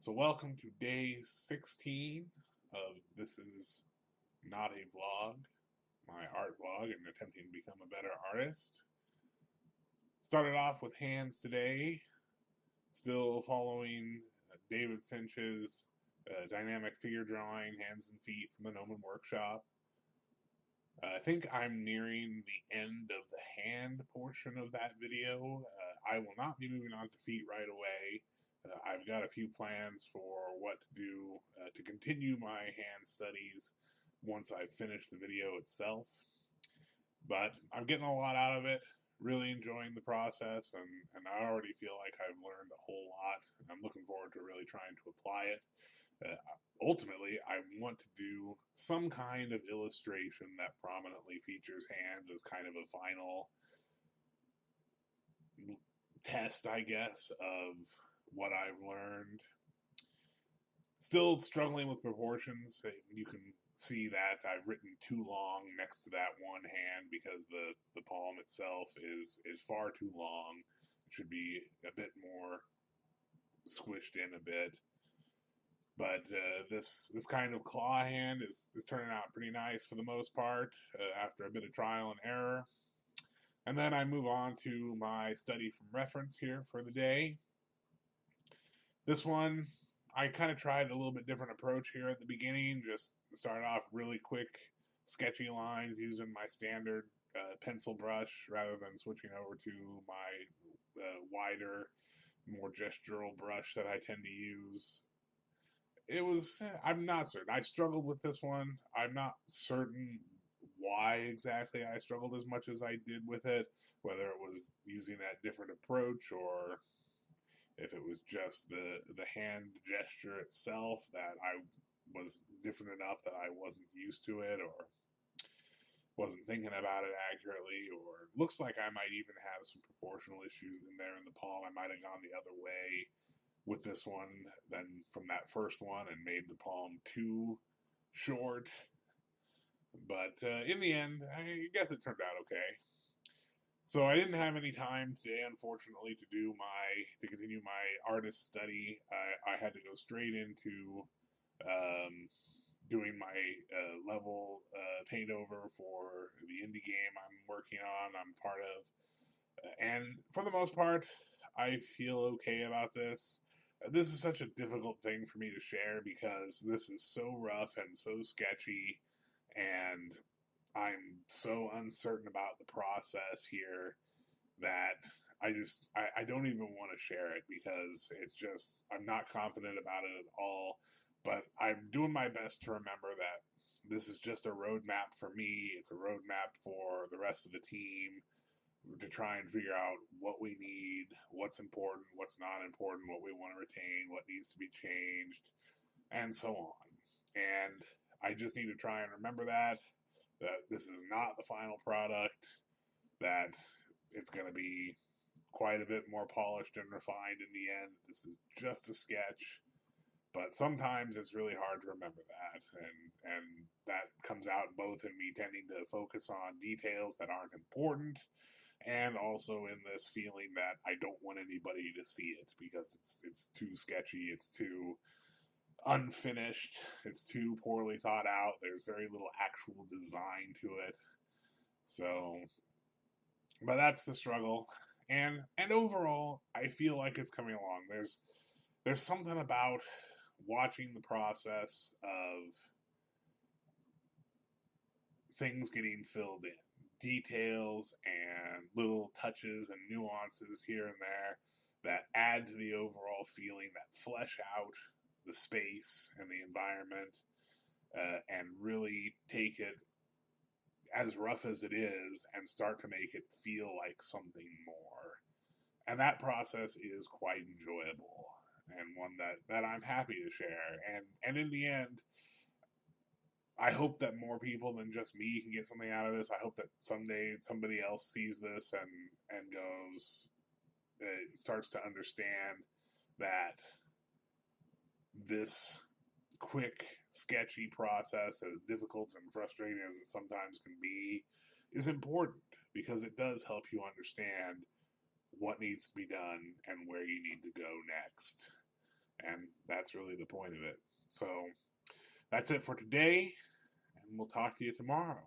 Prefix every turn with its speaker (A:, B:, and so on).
A: So, welcome to day 16 of This Is Not a Vlog, my art vlog, and attempting to become a better artist. Started off with hands today, still following David Finch's dynamic figure drawing, hands and feet from the Gnomon Workshop. I think I'm nearing the end of the hand portion of that video. I will not be moving on to feet right away. I've got a few plans for what to do to continue my hand studies once I've finished the video itself. But I'm getting a lot out of it, really enjoying the process, and I already feel like I've learned a whole lot. I'm looking forward to really trying to apply it. Ultimately, I want to do some kind of illustration that prominently features hands as kind of a final test, I guess, of what I've learned. Still struggling with proportions. You can see that I've written too long next to that one hand because the palm itself is far too long. It should be a bit more squished in a bit. But this kind of claw hand is turning out pretty nice for the most part after a bit of trial and error. And then I move on to my study from reference here for the day. This one, I kind of tried a little bit different approach here at the beginning. Just started off really quick, sketchy lines using my standard pencil brush rather than switching over to my wider, more gestural brush that I tend to use. I'm not certain. I struggled with this one. I'm not certain why exactly I struggled as much as I did with it, whether it was using that different approach or if it was just the hand gesture itself that I was different enough that I wasn't used to it or wasn't thinking about it accurately, or looks like I might even have some proportional issues in there in the palm. I might have gone the other way with this one than from that first one and made the palm too short. But in the end, I guess it turned out okay. So I didn't have any time today, unfortunately, to continue my artist study. I had to go straight into um, doing my level paint over for the indie game I'm working on. I'm part of, and for the most part, I feel okay about this. This is such a difficult thing for me to share because this is so rough and so sketchy, and I'm so uncertain about the process here that I don't even want to share it because it's just I'm not confident about it at all. But I'm doing my best to remember that this is just a roadmap for me. It's a roadmap for the rest of the team to try and figure out what we need, what's important, what's not important, what we want to retain, what needs to be changed, and so on. And I just need to try and remember that this is not the final product, that it's going to be quite a bit more polished and refined in the end. This is just a sketch, but sometimes it's really hard to remember that, and that comes out both in me tending to focus on details that aren't important, and also in this feeling that I don't want anybody to see it because it's too sketchy, it's too unfinished, it's too poorly thought out. There's very little actual design to it. So, but that's the struggle, and overall, I feel like it's coming along. There's something about watching the process of things getting filled in, details and little touches and nuances here and there that add to the overall feeling, that flesh out the space and the environment, and really take it as rough as it is and start to make it feel like something more. And that process is quite enjoyable and one that I'm happy to share. And in the end, I hope that more people than just me can get something out of this. I hope that someday somebody else sees this and goes, starts to understand that this quick, sketchy process, as difficult and frustrating as it sometimes can be, is important because it does help you understand what needs to be done and where you need to go next. And that's really the point of it. So that's it for today, and we'll talk to you tomorrow.